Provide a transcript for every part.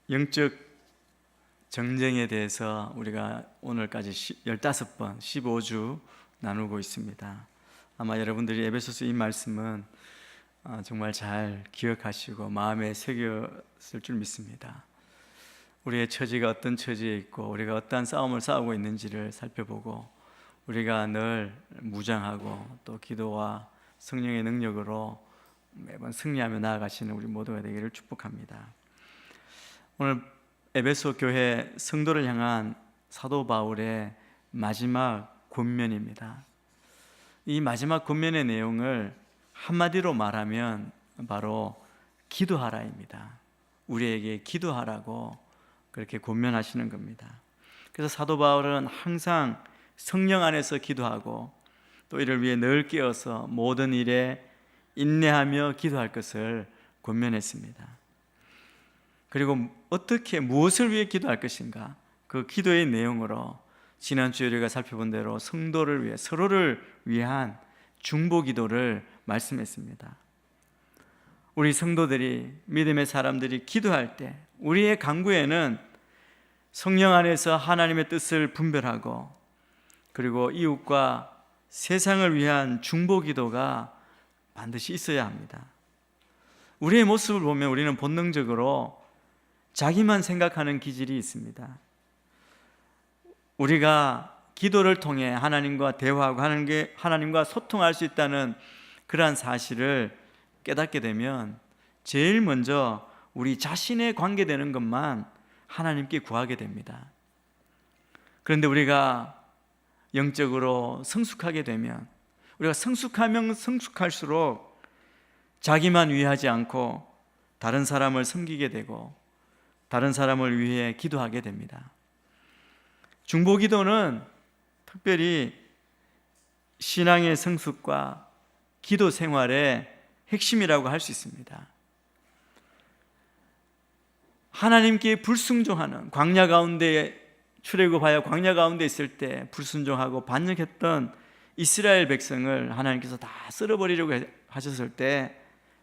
영적 정쟁에 대해서 우리가 오늘까지 15번, 15주 나누고 있습니다. 아마 여러분들이 에베소서 이 말씀은 정말 잘 기억하시고 마음에 새겼을 줄 믿습니다. 우리의 처지가 어떤 처지에 있고 우리가 어떠한 싸움을 싸우고 있는지를 살펴보고 우리가 늘 무장하고 또 기도와 성령의 능력으로 매번 승리하며 나아가시는 우리 모두가 되기를 축복합니다. 오늘 에베소 교회 성도를 향한 사도 바울의 마지막 권면입니다. 이 마지막 권면의 내용을 한마디로 말하면 바로 기도하라입니다. 우리에게 기도하라고 그렇게 권면하시는 겁니다. 그래서 사도 바울은 항상 성령 안에서 기도하고 또 이를 위해 늘 깨어서 모든 일에 인내하며 기도할 것을 권면했습니다. 그리고 어떻게 무엇을 위해 기도할 것인가, 그 기도의 내용으로 지난주에 우리가 살펴본 대로 성도를 위해, 서로를 위한 중보 기도를 말씀했습니다. 우리 성도들이, 믿음의 사람들이 기도할 때 우리의 간구에는 성령 안에서 하나님의 뜻을 분별하고 그리고 이웃과 세상을 위한 중보 기도가 반드시 있어야 합니다. 우리의 모습을 보면 우리는 본능적으로 자기만 생각하는 기질이 있습니다. 우리가 기도를 통해 하나님과 대화하고 하나님과 소통할 수 있다는 그러한 사실을 깨닫게 되면 제일 먼저 우리 자신에 관계되는 것만 하나님께 구하게 됩니다. 그런데 우리가 영적으로 성숙하게 되면, 우리가 성숙하면 성숙할수록 자기만 위하지 않고 다른 사람을 섬기게 되고 다른 사람을 위해 기도하게 됩니다. 중보 기도는 특별히 신앙의 성숙과 기도 생활의 핵심이라고 할 수 있습니다. 하나님께 불순종하는, 광야 가운데 출애굽하여 광야 가운데 있을 때 불순종하고 반역했던 이스라엘 백성을 하나님께서 다 쓸어버리려고 하셨을 때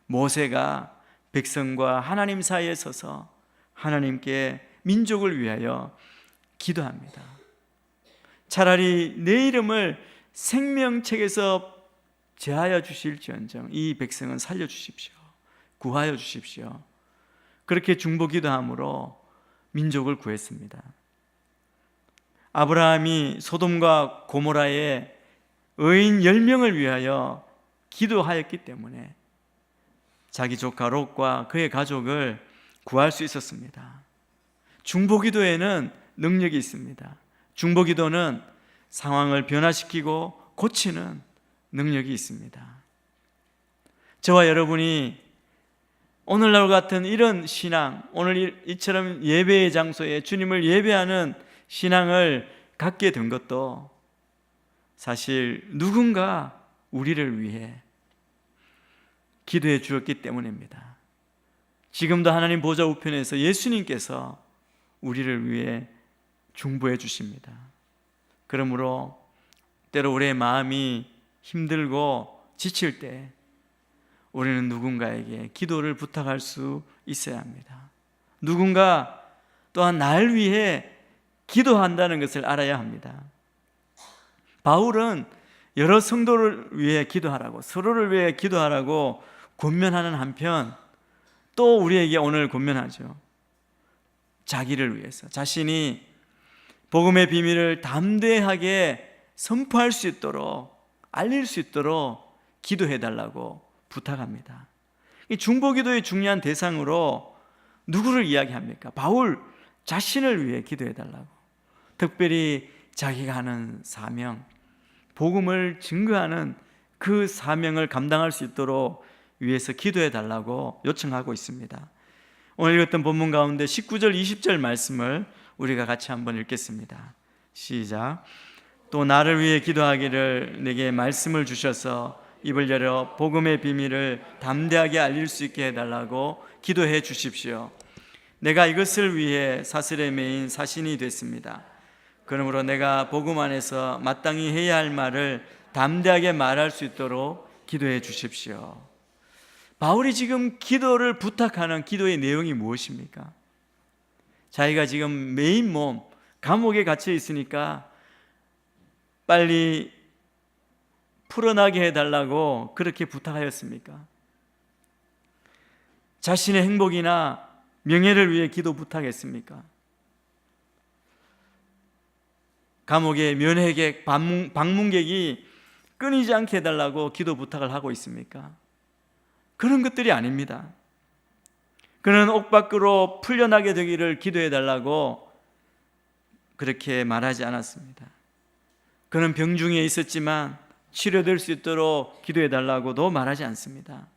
모세가 백성과 하나님 사이에 서서 하나님께 민족을 위하여 기도합니다. 차라리 내 이름을 생명책에서 제하여 주실지언정 이 백성은 살려주십시오, 구하여 주십시오. 그렇게 중보 기도함으로 민족을 구했습니다. 아브라함이 소돔과 고모라의 의인 10명을 위하여 기도하였기 때문에 자기 조카 롯과 그의 가족을 구할 수 있었습니다. 중보 기도에는 능력이 있습니다. 중보 기도는 상황을 변화시키고 고치는 능력이 있습니다. 저와 여러분이 오늘날 같은 이런 신앙, 오늘 이처럼 예배의 장소에 주님을 예배하는 신앙을 갖게 된 것도 사실 누군가 우리를 위해 기도해 주었기 때문입니다. 지금도 하나님 보좌 우편에서 예수님께서 우리를 위해 중보해 주십니다. 그러므로 때로 우리의 마음이 힘들고 지칠 때 우리는 누군가에게 기도를 부탁할 수 있어야 합니다. 누군가 또한 날 위해 기도한다는 것을 알아야 합니다. 바울은 여러 성도를 위해 기도하라고, 서로를 위해 기도하라고 권면하는 한편 또 우리에게 오늘 권면하죠. 자기를 위해서, 자신이 복음의 비밀을 담대하게 선포할 수 있도록, 알릴 수 있도록 기도해달라고 부탁합니다. 이 중보기도의 중요한 대상으로 누구를 이야기합니까? 바울 자신을 위해 기도해달라고. 특별히 자기가 하는 사명, 복음을 증거하는 그 사명을 감당할 수 있도록 위해서 기도해달라고 요청하고 있습니다. 오늘 읽었던 본문 가운데 19절 20절 말씀을 우리가 같이 한번 읽겠습니다. 시작. 또 나를 위해 기도하기를 내게 말씀을 주셔서 입을 열어 복음의 비밀을 담대하게 알릴 수 있게 해달라고 기도해 주십시오. 내가 이것을 위해 사슬에 매인 사신이 됐습니다. 그러므로 내가 복음 안에서 마땅히 해야 할 말을 담대하게 말할 수 있도록 기도해 주십시오. 바울이 지금 기도를 부탁하는 기도의 내용이 무엇입니까? 자기가 지금 메인 몸 감옥에 갇혀 있으니까 빨리 풀어나게 해달라고 그렇게 부탁하였습니까? 자신의 행복이나 명예를 위해 기도 부탁했습니까? 감옥의 면회객, 방문객이 끊이지 않게 해달라고 기도 부탁을 하고 있습니까? 그런 것들이 아닙니다. 그는 옥 밖으로 풀려나게 되기를 기도해달라고 그렇게 말하지 않았습니다. 그는 병중에 있었지만 치료될 수 있도록 기도해달라고도 말하지 않습니다.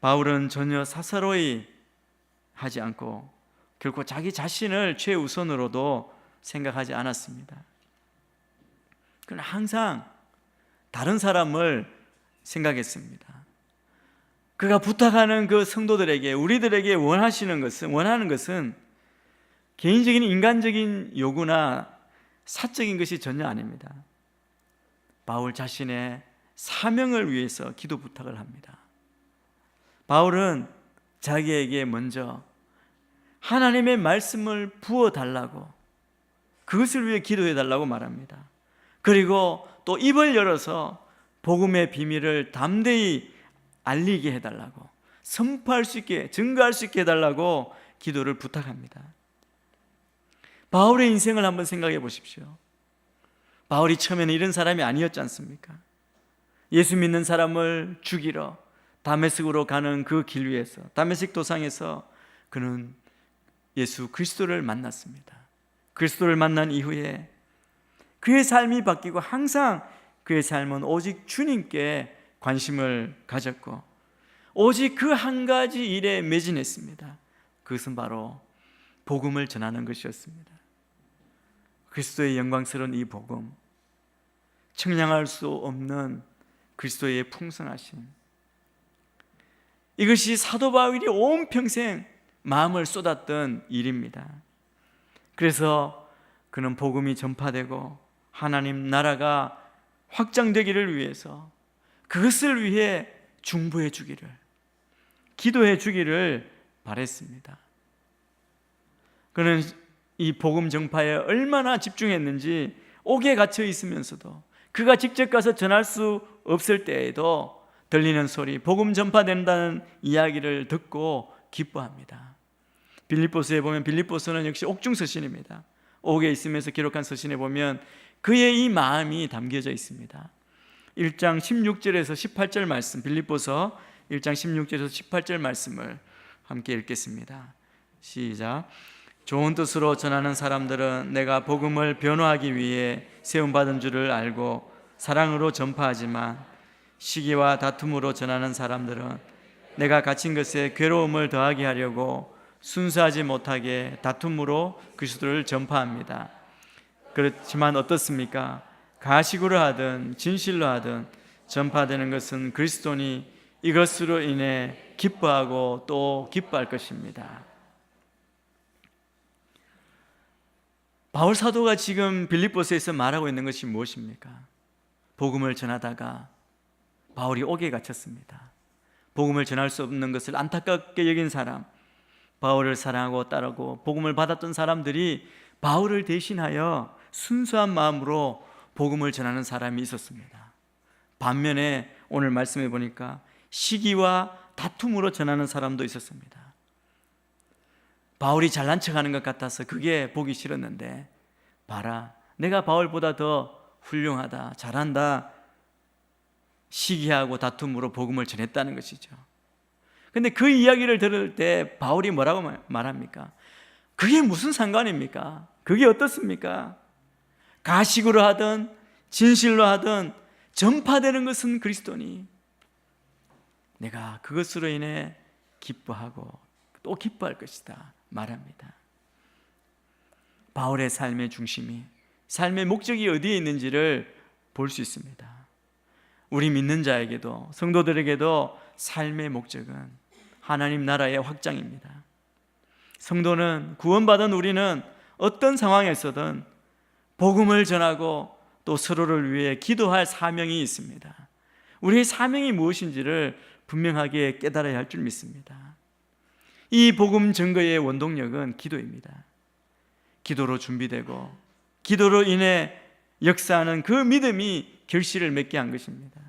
바울은 전혀 사사로이 하지 않고 결코 자기 자신을 최우선으로도 생각하지 않았습니다. 그는 항상 다른 사람을 생각했습니다. 그가 부탁하는 그 성도들에게, 우리들에게 원하는 것은 개인적인 인간적인 요구나 사적인 것이 전혀 아닙니다. 바울 자신의 사명을 위해서 기도 부탁을 합니다. 바울은 자기에게 먼저 하나님의 말씀을 부어달라고, 그것을 위해 기도해달라고 말합니다. 그리고 또 입을 열어서 복음의 비밀을 담대히 알리게 해달라고, 선포할 수 있게, 증거할 수 있게 해달라고 기도를 부탁합니다. 바울의 인생을 한번 생각해 보십시오. 바울이 처음에는 이런 사람이 아니었지 않습니까? 예수 믿는 사람을 죽이러 다메섹으로 가는 그 길 위에서, 다메섹 도상에서 그는 예수 그리스도를 만났습니다. 그리스도를 만난 이후에 그의 삶이 바뀌고 항상 그의 삶은 오직 주님께 관심을 가졌고 오직 그 한 가지 일에 매진했습니다. 그것은 바로 복음을 전하는 것이었습니다. 그리스도의 영광스러운 이 복음, 청량할 수 없는 그리스도의 풍성하심, 이것이 사도 바울이 온 평생 마음을 쏟았던 일입니다. 그래서 그는 복음이 전파되고 하나님 나라가 확장되기를 위해서, 그것을 위해 중보해 주기를, 기도해 주기를 바랬습니다. 그는 이 복음 전파에 얼마나 집중했는지 옥에 갇혀 있으면서도, 그가 직접 가서 전할 수 없을 때에도 들리는 소리, 복음 전파된다는 이야기를 듣고 기뻐합니다. 빌립보서에 보면, 빌립보서는 역시 옥중 서신입니다. 옥에 있으면서 기록한 서신에 보면 그의 이 마음이 담겨져 있습니다. 1장 16절에서 18절 말씀, 빌립보서 1장 16절에서 18절 말씀을 함께 읽겠습니다. 시작. 좋은 뜻으로 전하는 사람들은 내가 복음을 변호하기 위해 세움받은 줄을 알고 사랑으로 전파하지만, 시기와 다툼으로 전하는 사람들은 내가 갇힌 것에 괴로움을 더하게 하려고 순수하지 못하게 다툼으로 그리스도를 전파합니다. 그렇지만 어떻습니까? 가식으로 하든 진실로 하든 전파되는 것은 그리스도니 이것으로 인해 기뻐하고 또 기뻐할 것입니다. 바울 사도가 지금 빌립보서에서 말하고 있는 것이 무엇입니까? 복음을 전하다가 바울이 옥에 갇혔습니다. 복음을 전할 수 없는 것을 안타깝게 여긴 사람, 바울을 사랑하고 따르고 복음을 받았던 사람들이 바울을 대신하여 순수한 마음으로 복음을 전하는 사람이 있었습니다. 반면에 오늘 말씀해 보니까 시기와 다툼으로 전하는 사람도 있었습니다. 바울이 잘난 척하는 것 같아서 그게 보기 싫었는데, 봐라, 내가 바울보다 더 훌륭하다, 잘한다, 시기하고 다툼으로 복음을 전했다는 것이죠. 근데 그 이야기를 들을 때 바울이 뭐라고 말합니까? 그게 무슨 상관입니까? 그게 어떻습니까? 가식으로 하든 진실로 하든 전파되는 것은 그리스도니 내가 그것으로 인해 기뻐하고 또 기뻐할 것이다 말합니다. 바울의 삶의 중심이, 삶의 목적이 어디에 있는지를 볼 수 있습니다. 우리 믿는 자에게도, 성도들에게도 삶의 목적은 하나님 나라의 확장입니다. 성도는, 구원받은 우리는 어떤 상황에서든 복음을 전하고 또 서로를 위해 기도할 사명이 있습니다. 우리의 사명이 무엇인지를 분명하게 깨달아야 할 줄 믿습니다. 이 복음 증거의 원동력은 기도입니다. 기도로 준비되고 기도로 인해 역사하는 그 믿음이 결실을 맺게 한 것입니다.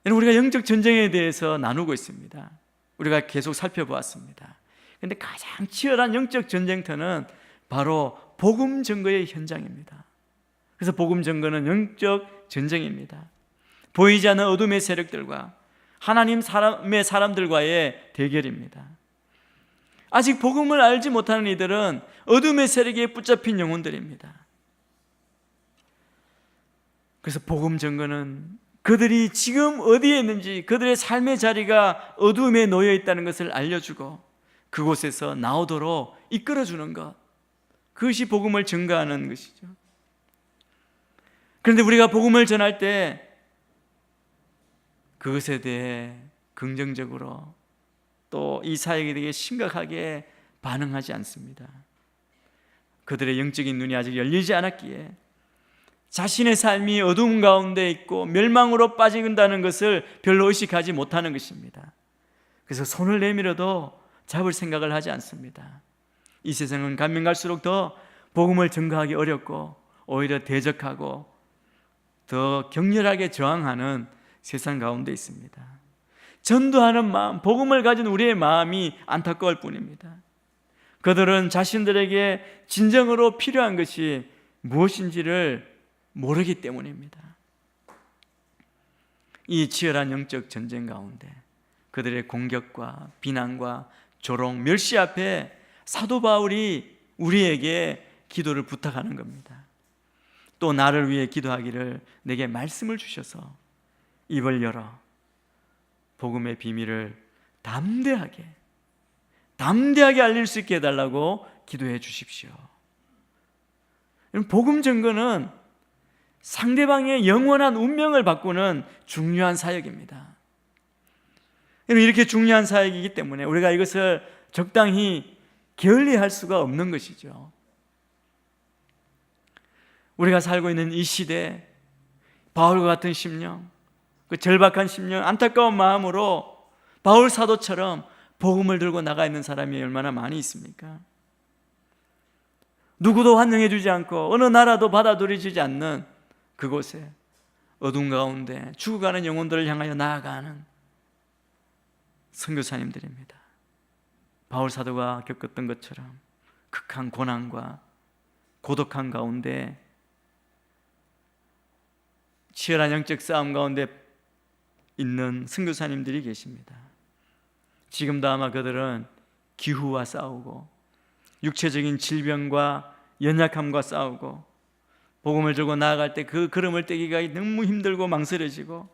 우리가 영적 전쟁에 대해서 나누고 있습니다. 우리가 계속 살펴보았습니다. 그런데 가장 치열한 영적 전쟁터는 바로 복음 증거의 현장입니다. 그래서 복음 증거는 영적 전쟁입니다. 보이지 않는 어둠의 세력들과 하나님 사람의 사람들과의 대결입니다. 아직 복음을 알지 못하는 이들은 어둠의 세력에 붙잡힌 영혼들입니다. 그래서 복음 증거는 그들이 지금 어디에 있는지, 그들의 삶의 자리가 어둠에 놓여 있다는 것을 알려주고 그곳에서 나오도록 이끌어주는 것, 그것이 복음을 증거하는 것이죠. 그런데 우리가 복음을 전할 때 그것에 대해 긍정적으로 또 이 사역에게 심각하게 반응하지 않습니다. 그들의 영적인 눈이 아직 열리지 않았기에 자신의 삶이 어두운 가운데 있고 멸망으로 빠진다는 것을 별로 의식하지 못하는 것입니다. 그래서 손을 내밀어도 잡을 생각을 하지 않습니다. 이 세상은 가면 갈수록 더 복음을 증거하기 어렵고 오히려 대적하고 더 격렬하게 저항하는 세상 가운데 있습니다. 전도하는 마음, 복음을 가진 우리의 마음이 안타까울 뿐입니다. 그들은 자신들에게 진정으로 필요한 것이 무엇인지를 모르기 때문입니다. 이 치열한 영적 전쟁 가운데 그들의 공격과 비난과 조롱, 멸시 앞에 사도 바울이 우리에게 기도를 부탁하는 겁니다. 또 나를 위해 기도하기를 내게 말씀을 주셔서 입을 열어 복음의 비밀을 담대하게 알릴 수 있게 해달라고 기도해 주십시오. 복음 증거는 상대방의 영원한 운명을 바꾸는 중요한 사역입니다. 이렇게 중요한 사역이기 때문에 우리가 이것을 적당히 게을리할 수가 없는 것이죠. 우리가 살고 있는 이 시대, 바울과 같은 심령, 그 절박한 심령, 안타까운 마음으로 바울 사도처럼 복음을 들고 나가 있는 사람이 얼마나 많이 있습니까? 누구도 환영해 주지 않고 어느 나라도 받아들여지지 않는 그곳에 어둠 가운데 죽어가는 영혼들을 향하여 나아가는 선교사님들입니다. 바울 사도가 겪었던 것처럼 극한 고난과 고독한 가운데 치열한 영적 싸움 가운데 있는 선교사님들이 계십니다. 지금도 아마 그들은 기후와 싸우고 육체적인 질병과 연약함과 싸우고 복음을 들고 나아갈 때 그 걸음을 떼기가 너무 힘들고 망설여지고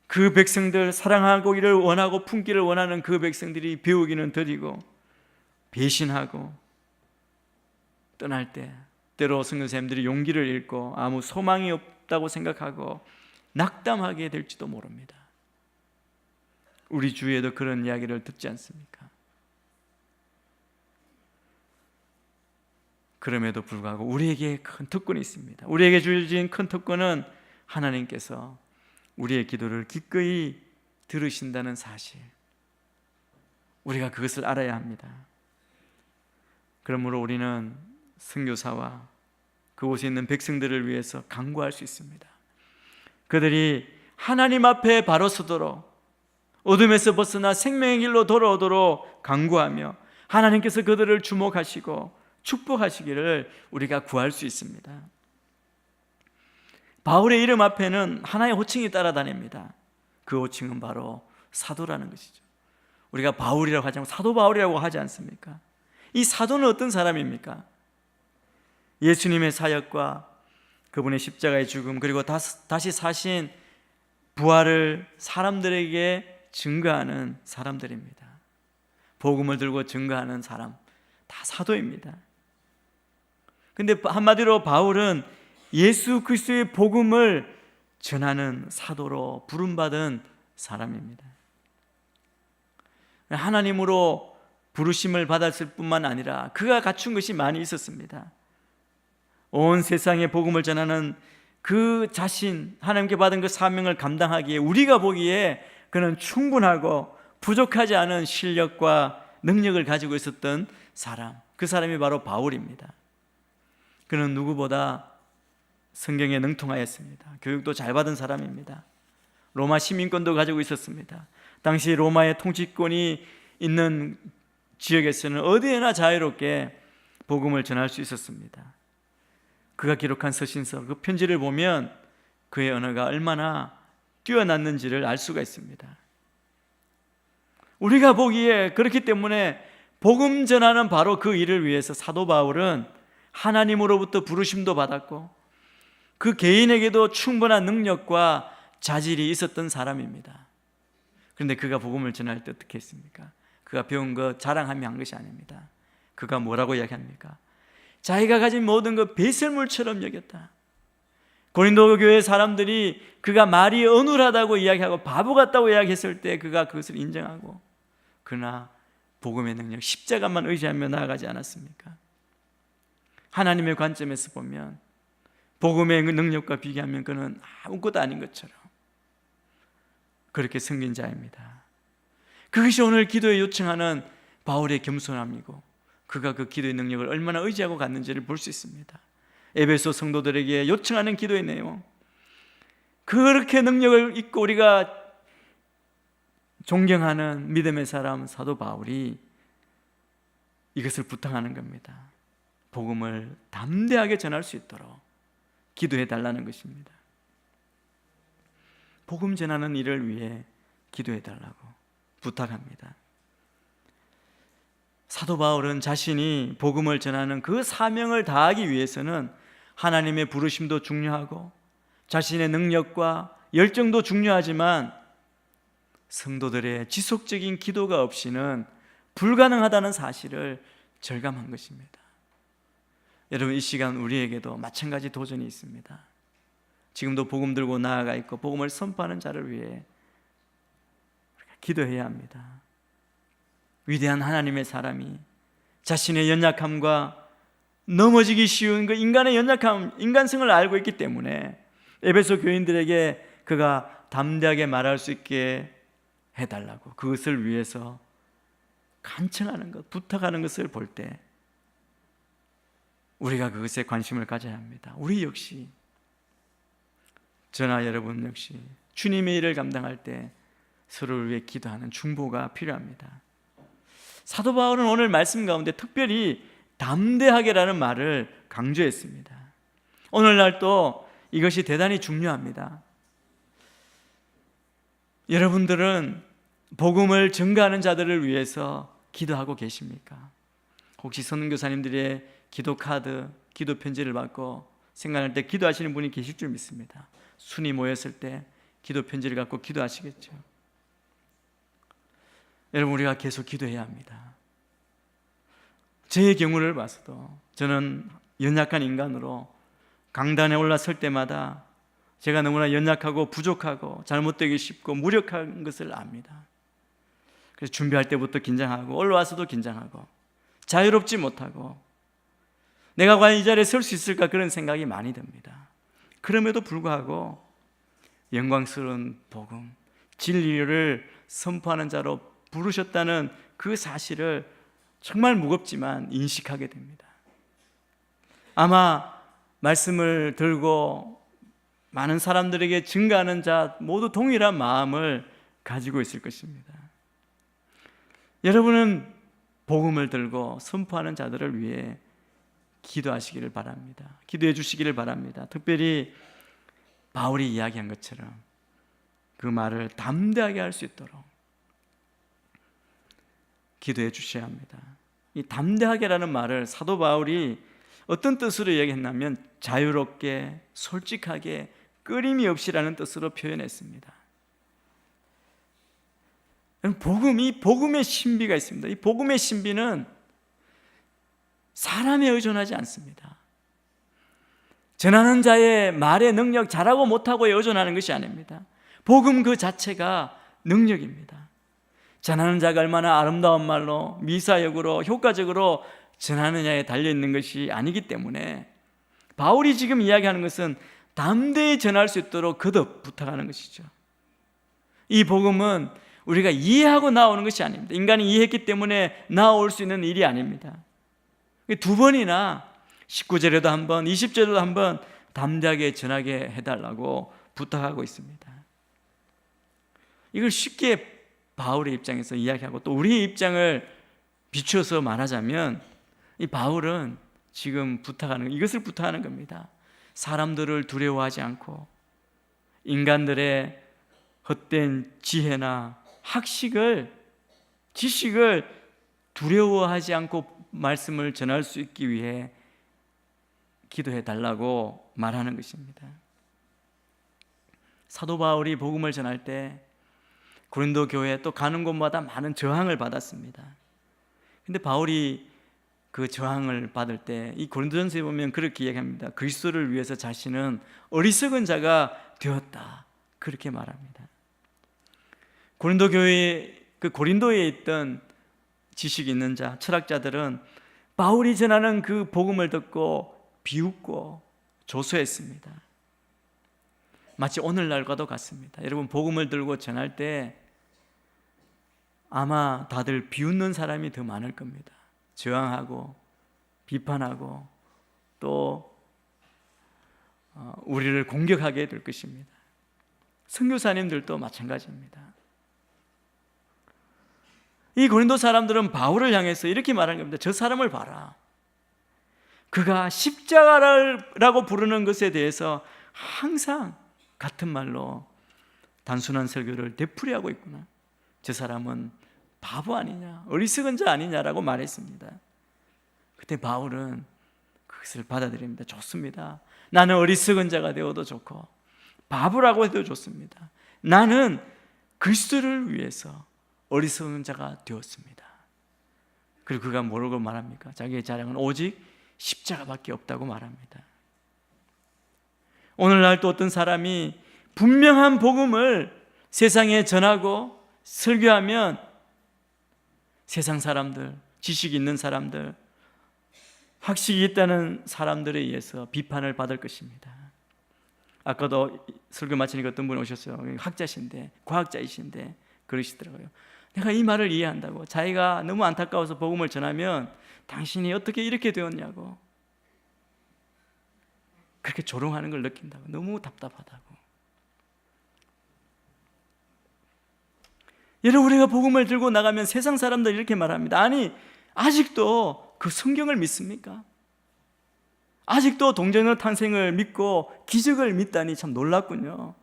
그 백성들, 사랑하기를 원하고 품기를 원하는 그 백성들이 배우기는 더디고 배신하고 떠날 때 때로 선교사님들이 용기를 잃고 아무 소망이 없다고 생각하고 낙담하게 될지도 모릅니다. 우리 주위에도 그런 이야기를 듣지 않습니까? 그럼에도 불구하고 우리에게 큰 특권이 있습니다. 우리에게 주어진 큰 특권은 하나님께서 우리의 기도를 기꺼이 들으신다는 사실, 우리가 그것을 알아야 합니다. 그러므로 우리는 선교사와 그곳에 있는 백성들을 위해서 간구할 수 있습니다. 그들이 하나님 앞에 바로 서도록, 어둠에서 벗어나 생명의 길로 돌아오도록 간구하며 하나님께서 그들을 주목하시고 축복하시기를 우리가 구할 수 있습니다. 바울의 이름 앞에는 하나의 호칭이 따라다닙니다. 그 호칭은 바로 사도라는 것이죠. 우리가 바울이라고 하지 않고 사도 바울이라고 하지 않습니까? 이 사도는 어떤 사람입니까? 예수님의 사역과 그분의 십자가의 죽음, 그리고 다시 사신 부활을 사람들에게 증거하는 사람들입니다. 복음을 들고 증거하는 사람, 다 사도입니다. 근데 한마디로 바울은 예수 그리스도의 복음을 전하는 사도로 부름받은 사람입니다. 하나님으로 부르심을 받았을 뿐만 아니라 그가 갖춘 것이 많이 있었습니다. 온 세상에 복음을 전하는 그 자신, 하나님께 받은 그 사명을 감당하기에 우리가 보기에 그는 충분하고 부족하지 않은 실력과 능력을 가지고 있었던 사람, 그 사람이 바로 바울입니다. 그는 누구보다 성경에 능통하였습니다. 교육도 잘 받은 사람입니다. 로마 시민권도 가지고 있었습니다. 당시 로마의 통치권이 있는 지역에서는 어디에나 자유롭게 복음을 전할 수 있었습니다. 그가 기록한 서신서, 그 편지를 보면 그의 언어가 얼마나 뛰어났는지를 알 수가 있습니다. 우리가 보기에 그렇기 때문에 복음 전하는 바로 그 일을 위해서 사도 바울은 하나님으로부터 부르심도 받았고 그 개인에게도 충분한 능력과 자질이 있었던 사람입니다. 그런데 그가 복음을 전할 때 어떻게 했습니까? 그가 배운 거 자랑하며 한 것이 아닙니다. 그가 뭐라고 이야기합니까? 자기가 가진 모든 것 배설물처럼 여겼다. 고린도 교회 사람들이 그가 말이 어눌하다고 이야기하고 바보 같다고 이야기했을 때 그가 그것을 인정하고, 그러나 복음의 능력, 십자가만 의지하며 나아가지 않았습니까? 하나님의 관점에서 보면 복음의 능력과 비교하면 그는 아무것도 아닌 것처럼 그렇게 섬긴 자입니다. 그것이 오늘 기도에 요청하는 바울의 겸손함이고 그가 그 기도의 능력을 얼마나 의지하고 갔는지를 볼 수 있습니다. 에베소 성도들에게 요청하는 기도의 내용, 그렇게 능력을 잊고 우리가 존경하는 믿음의 사람 사도 바울이 이것을 부탁하는 겁니다. 복음을 담대하게 전할 수 있도록 기도해 달라는 것입니다. 복음 전하는 일을 위해 기도해 달라고 부탁합니다. 사도 바울은 자신이 복음을 전하는 그 사명을 다하기 위해서는 하나님의 부르심도 중요하고 자신의 능력과 열정도 중요하지만 성도들의 지속적인 기도가 없이는 불가능하다는 사실을 절감한 것입니다. 여러분, 이 시간 우리에게도 마찬가지 도전이 있습니다. 지금도 복음 들고 나아가 있고 복음을 선포하는 자를 위해 우리가 기도해야 합니다. 위대한 하나님의 사람이 자신의 연약함과 넘어지기 쉬운 그 인간의 연약함, 인간성을 알고 있기 때문에 에베소 교인들에게 그가 담대하게 말할 수 있게 해달라고, 그것을 위해서 간청하는 것, 부탁하는 것을 볼 때 우리가 그것에 관심을 가져야 합니다. 우리 역시, 저나 여러분 역시 주님의 일을 감당할 때 서로를 위해 기도하는 중보가 필요합니다. 사도 바울은 오늘 말씀 가운데 특별히 담대하게라는 말을 강조했습니다. 오늘날 또 이것이 대단히 중요합니다. 여러분들은 복음을 전가하는 자들을 위해서 기도하고 계십니까? 혹시 선교사님들의 기도 카드, 기도 편지를 받고 생각할 때 기도하시는 분이 계실 줄 믿습니다. 순이 모였을 때 기도 편지를 갖고 기도하시겠죠. 여러분, 우리가 계속 기도해야 합니다. 제 경우를 봐서도 저는 연약한 인간으로 강단에 올라설 때마다 제가 너무나 연약하고 부족하고 잘못되기 쉽고 무력한 것을 압니다. 그래서 준비할 때부터 긴장하고 올라와서도 긴장하고 자유롭지 못하고 내가 과연 이 자리에 설 수 있을까 그런 생각이 많이 듭니다. 그럼에도 불구하고 영광스러운 복음, 진리를 선포하는 자로 부르셨다는 그 사실을 정말 무겁지만 인식하게 됩니다. 아마 말씀을 들고 많은 사람들에게 증거하는 자 모두 동일한 마음을 가지고 있을 것입니다. 여러분은 복음을 들고 선포하는 자들을 위해 기도하시기를 바랍니다. 기도해 주시기를 바랍니다. 특별히 바울이 이야기한 것처럼 그 말을 담대하게 할 수 있도록 기도해 주셔야 합니다. 이 담대하게라는 말을 사도 바울이 어떤 뜻으로 얘기했냐면 자유롭게, 솔직하게, 끊임이 없이라는 뜻으로 표현했습니다. 복음의 신비가 있습니다. 이 복음의 신비는 사람에 의존하지 않습니다. 전하는 자의 말의 능력, 잘하고 못하고에 의존하는 것이 아닙니다. 복음 그 자체가 능력입니다. 전하는 자가 얼마나 아름다운 말로 미사역으로 효과적으로 전하느냐에 달려있는 것이 아니기 때문에 바울이 지금 이야기하는 것은 담대히 전할 수 있도록 거듭 부탁하는 것이죠. 이 복음은 우리가 이해하고 나오는 것이 아닙니다. 인간이 이해했기 때문에 나올 수 있는 일이 아닙니다. 두 번이나 19절에도 한 번, 20절에도 한 번 담대하게 전하게 해달라고 부탁하고 있습니다. 이걸 쉽게 바울의 입장에서 이야기하고 또 우리의 입장을 비추어서 말하자면 이 바울은 지금 이것을 부탁하는 겁니다. 사람들을 두려워하지 않고 인간들의 헛된 지혜나 지식을 두려워하지 않고 말씀을 전할 수 있기 위해 기도해 달라고 말하는 것입니다. 사도 바울이 복음을 전할 때 고린도 교회에 또 가는 곳마다 많은 저항을 받았습니다. 근데 바울이 그 저항을 받을 때 이 고린도전서에 보면 그렇게 이야기합니다. 그리스도를 위해서 자신은 어리석은 자가 되었다, 그렇게 말합니다. 고린도 교회, 그 고린도에 있던 지식 있는 자, 철학자들은 바울이 전하는 그 복음을 듣고 비웃고 조소했습니다. 마치 오늘날과도 같습니다. 여러분, 복음을 들고 전할 때 아마 다들 비웃는 사람이 더 많을 겁니다. 저항하고 비판하고 또 우리를 공격하게 될 것입니다. 선교사님들도 마찬가지입니다. 이 고린도 사람들은 바울을 향해서 이렇게 말하는 겁니다. 저 사람을 봐라. 그가 십자가라고 부르는 것에 대해서 항상 같은 말로 단순한 설교를 되풀이하고 있구나. 저 사람은 바보 아니냐, 어리석은 자 아니냐라고 말했습니다. 그때 바울은 그것을 받아들입니다. 좋습니다. 나는 어리석은 자가 되어도 좋고 바보라고 해도 좋습니다. 나는 그리스도를 위해서 어리석은 자가 되었습니다. 그리고 그가 뭐라고 말합니까? 자기의 자랑은 오직 십자가밖에 없다고 말합니다. 오늘날 또 어떤 사람이 분명한 복음을 세상에 전하고 설교하면 세상 사람들, 지식이 있는 사람들, 학식이 있다는 사람들에 의해서 비판을 받을 것입니다. 아까도 설교 마치니까 어떤 분이 오셨어요. 학자신데, 과학자이신데 그러시더라고요. 내가 이 말을 이해한다고, 자기가 너무 안타까워서 복음을 전하면 당신이 어떻게 이렇게 되었냐고, 그렇게 조롱하는 걸 느낀다고, 너무 답답하다고. 여러분, 우리가 복음을 들고 나가면 세상 사람들이 이렇게 말합니다. 아니, 아직도 그 성경을 믿습니까? 아직도 동정의 탄생을 믿고 기적을 믿다니 참 놀랍군요.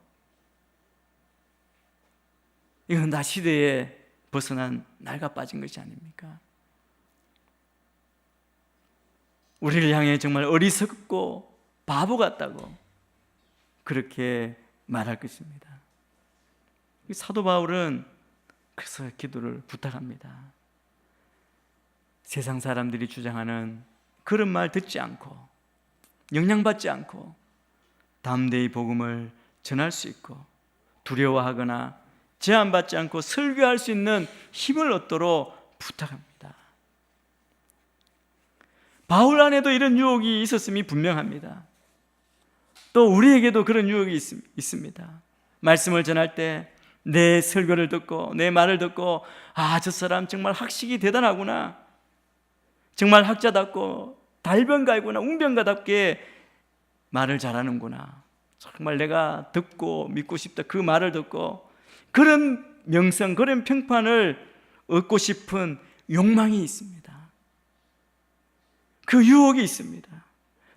이건 나 시대에 벗어난 낡아 빠진 것이 아닙니까? 우리를 향해 정말 어리석고 바보 같다고 그렇게 말할 것입니다. 사도 바울은 그래서 기도를 부탁합니다. 세상 사람들이 주장하는 그런 말 듣지 않고 영향받지 않고 담대히 복음을 전할 수 있고 두려워하거나 제한받지 않고 설교할 수 있는 힘을 얻도록 부탁합니다. 바울 안에도 이런 유혹이 있었음이 분명합니다. 또 우리에게도 그런 유혹이 있습니다. 말씀을 전할 때 내 설교를 듣고 내 말을 듣고 저 사람 정말 학식이 대단하구나, 정말 학자답고 달변가이구나, 웅변가답게 말을 잘하는구나, 정말 내가 듣고 믿고 싶다, 그 말을 듣고 그런 명성, 그런 평판을 얻고 싶은 욕망이 있습니다. 그 유혹이 있습니다.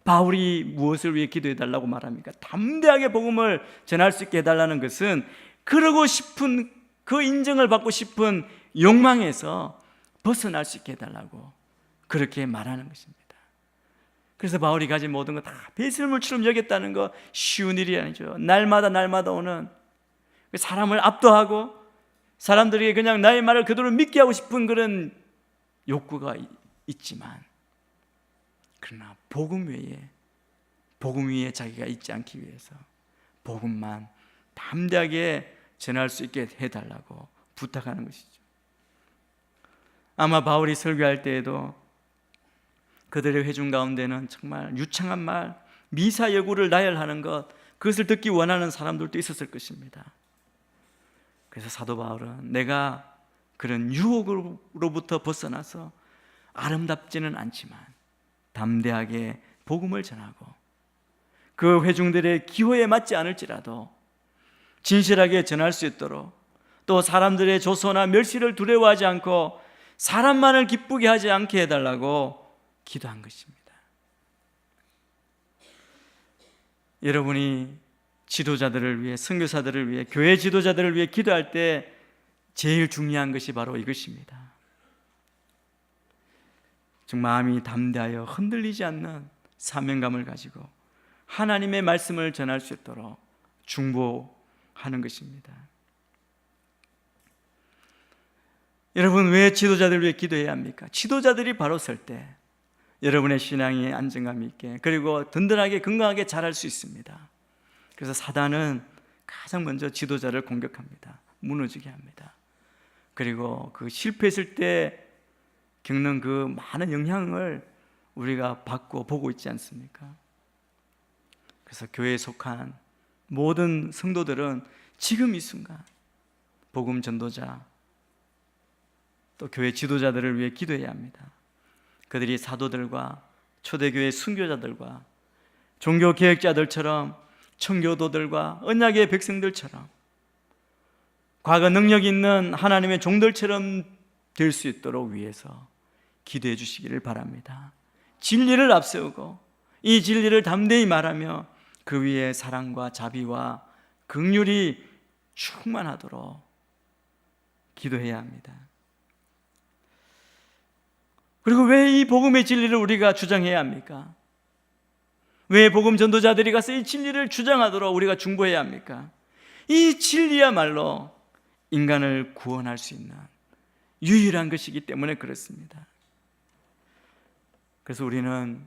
바울이 무엇을 위해 기도해달라고 말합니까? 담대하게 복음을 전할 수 있게 해달라는 것은 그러고 싶은, 그 인정을 받고 싶은 욕망에서 벗어날 수 있게 해달라고 그렇게 말하는 것입니다. 그래서 바울이 가진 모든 거 다 배설물처럼 여겼다는 거 쉬운 일이 아니죠. 날마다 오는 사람을 압도하고 사람들에게 그냥 나의 말을 그대로 믿게 하고 싶은 그런 욕구가 있지만, 그러나 복음 위에 자기가 있지 않기 위해서 복음만 담대하게 전할 수 있게 해달라고 부탁하는 것이죠. 아마 바울이 설교할 때에도 그들의 회중 가운데는 정말 유창한 말, 미사여구를 나열하는 것, 그것을 듣기 원하는 사람들도 있었을 것입니다. 그래서 사도 바울은 내가 그런 유혹으로부터 벗어나서 아름답지는 않지만 담대하게 복음을 전하고 그 회중들의 기호에 맞지 않을지라도 진실하게 전할 수 있도록, 또 사람들의 조소나 멸시를 두려워하지 않고 사람만을 기쁘게 하지 않게 해달라고 기도한 것입니다. 여러분이 지도자들을 위해, 선교사들을 위해, 교회 지도자들을 위해 기도할 때 제일 중요한 것이 바로 이것입니다. 좀 마음이 담대하여 흔들리지 않는 사명감을 가지고 하나님의 말씀을 전할 수 있도록 중보하는 것입니다. 여러분, 왜 지도자들을 위해 기도해야 합니까? 지도자들이 바로 설 때 여러분의 신앙이 안정감 있게, 그리고 든든하게 건강하게 자랄 수 있습니다. 그래서 사단은 가장 먼저 지도자를 공격합니다. 무너지게 합니다. 그리고 그 실패했을 때 겪는 그 많은 영향을 우리가 받고 보고 있지 않습니까? 그래서 교회에 속한 모든 성도들은 지금 이 순간 복음 전도자, 또 교회 지도자들을 위해 기도해야 합니다. 그들이 사도들과 초대교회 순교자들과 종교 개혁자들처럼, 청교도들과 언약의 백성들처럼, 과거 능력 있는 하나님의 종들처럼 될 수 있도록 위해서 기도해 주시기를 바랍니다. 진리를 앞세우고 이 진리를 담대히 말하며 그 위에 사랑과 자비와 긍휼이 충만하도록 기도해야 합니다. 그리고 왜 이 복음의 진리를 우리가 주장해야 합니까? 왜 복음 전도자들이 가서 이 진리를 주장하도록 우리가 중보해야 합니까? 이 진리야말로 인간을 구원할 수 있는 유일한 것이기 때문에 그렇습니다. 그래서 우리는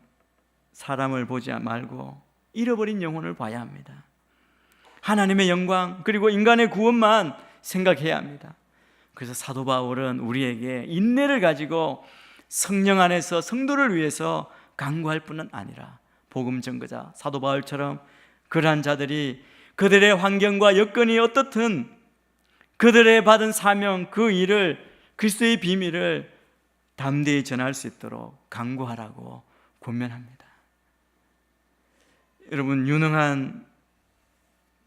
사람을 보지 말고 잃어버린 영혼을 봐야 합니다. 하나님의 영광, 그리고 인간의 구원만 생각해야 합니다. 그래서 사도 바울은 우리에게 인내를 가지고 성령 안에서 성도를 위해서 간구할 뿐은 아니라 복음 전거자 사도 바울처럼 그러한 자들이 그들의 환경과 여건이 어떻든 그들의 받은 사명, 그 일을, 그리스도의 비밀을 담대히 전할 수 있도록 간구하라고 권면합니다. 여러분, 유능한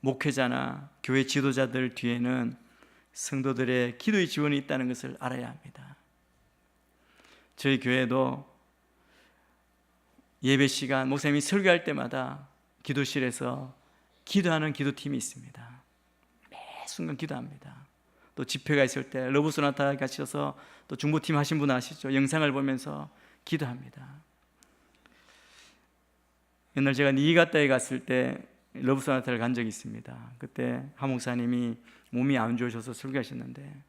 목회자나 교회 지도자들 뒤에는 성도들의 기도의 지원이 있다는 것을 알아야 합니다. 저희 교회도 예배 시간 목사님이 설교할 때마다 기도실에서 기도하는 기도팀이 있습니다. 매 순간 기도합니다. 또 집회가 있을 때 러브 소나타 가셔서 또 중보팀 하신 분 아시죠? 영상을 보면서 기도합니다. 옛날 제가 니가타에 갔을 때 러브 소나타를 간 적이 있습니다. 그때 하 목사님이 몸이 안 좋으셔서 설교하셨는데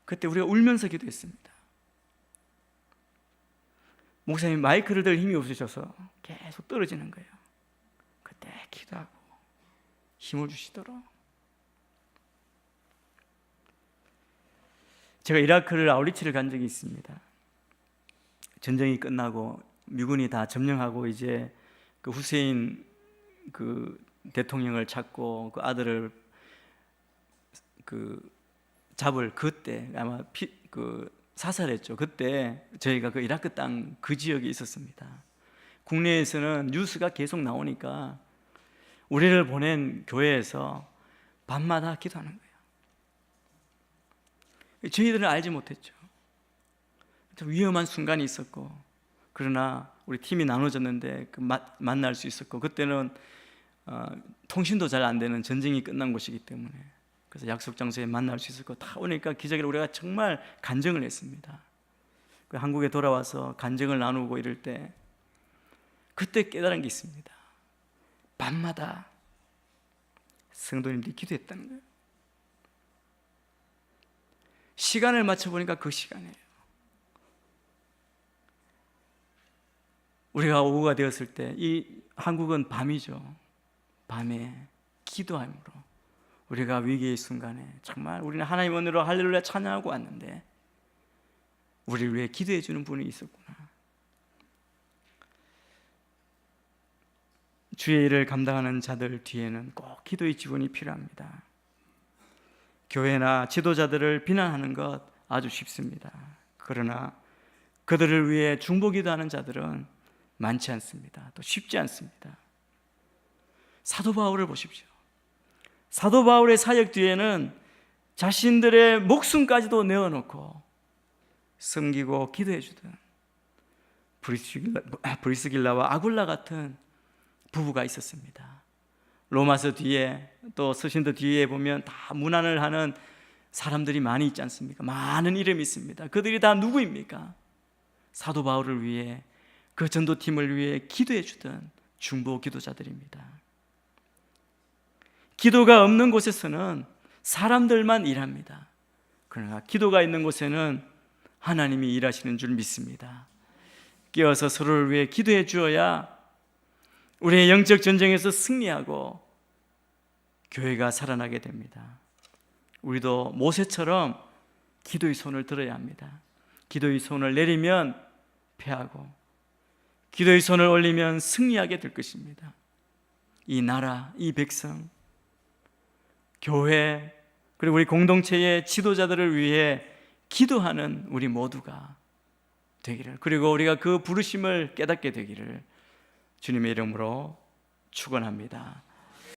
그때 우리가 울면서 기도했습니다. 목사님이 마이크를 들 힘이 없으셔서 계속 떨어지는 거예요. 그때 기도하고 힘을 주시도록. 제가 이라크를 아우리치를 간 적이 있습니다. 전쟁이 끝나고 미군이 다 점령하고 이제 그 후세인 그 대통령을 찾고 그 아들을 그 잡을 그때 아마 사살했죠. 그때 저희가 그 이라크 땅 그 지역에 있었습니다. 국내에서는 뉴스가 계속 나오니까 우리를 보낸 교회에서 밤마다 기도하는 거예요. 저희들은 알지 못했죠. 좀 위험한 순간이 있었고, 그러나 우리 팀이 나눠졌는데 만날 수 있었고, 그때는 통신도 잘 안 되는 전쟁이 끝난 곳이기 때문에 그래서 약속 장소에 만날 수 있었고, 다 오니까 기적으로 우리가 정말 간증을 했습니다. 한국에 돌아와서 간증을 나누고 이럴 때 그때 깨달은 게 있습니다. 밤마다 성도님들이 기도했다는 거예요. 시간을 맞춰보니까 그 시간이에요. 우리가 오후가 되었을 때, 이 한국은 밤이죠. 밤에 기도함으로 우리가 위기의 순간에 정말 우리는 하나님 은혜로 할렐루야 찬양하고 왔는데 우리를 위해 기도해 주는 분이 있었구나. 주의 일을 감당하는 자들 뒤에는 꼭 기도의 지원이 필요합니다. 교회나 지도자들을 비난하는 것 아주 쉽습니다. 그러나 그들을 위해 중보기도하는 자들은 많지 않습니다. 또 쉽지 않습니다. 사도 바울을 보십시오. 사도 바울의 사역 뒤에는 자신들의 목숨까지도 내어놓고 섬기고 기도해 주던 브리스길라와 아굴라 같은 부부가 있었습니다. 로마서 뒤에 또 서신도 뒤에 보면 다 문안을 하는 사람들이 많이 있지 않습니까? 많은 이름이 있습니다. 그들이 다 누구입니까? 사도 바울을 위해, 그 전도팀을 위해 기도해 주던 중보 기도자들입니다. 기도가 없는 곳에서는 사람들만 일합니다. 그러나 기도가 있는 곳에는 하나님이 일하시는 줄 믿습니다. 끼어서 서로를 위해 기도해 주어야 우리의 영적 전쟁에서 승리하고 교회가 살아나게 됩니다. 우리도 모세처럼 기도의 손을 들어야 합니다. 기도의 손을 내리면 패하고 기도의 손을 올리면 승리하게 될 것입니다. 이 나라, 이 백성, 교회, 그리고 우리 공동체의 지도자들을 위해 기도하는 우리 모두가 되기를, 그리고 우리가 그 부르심을 깨닫게 되기를 주님의 이름으로 축원합니다.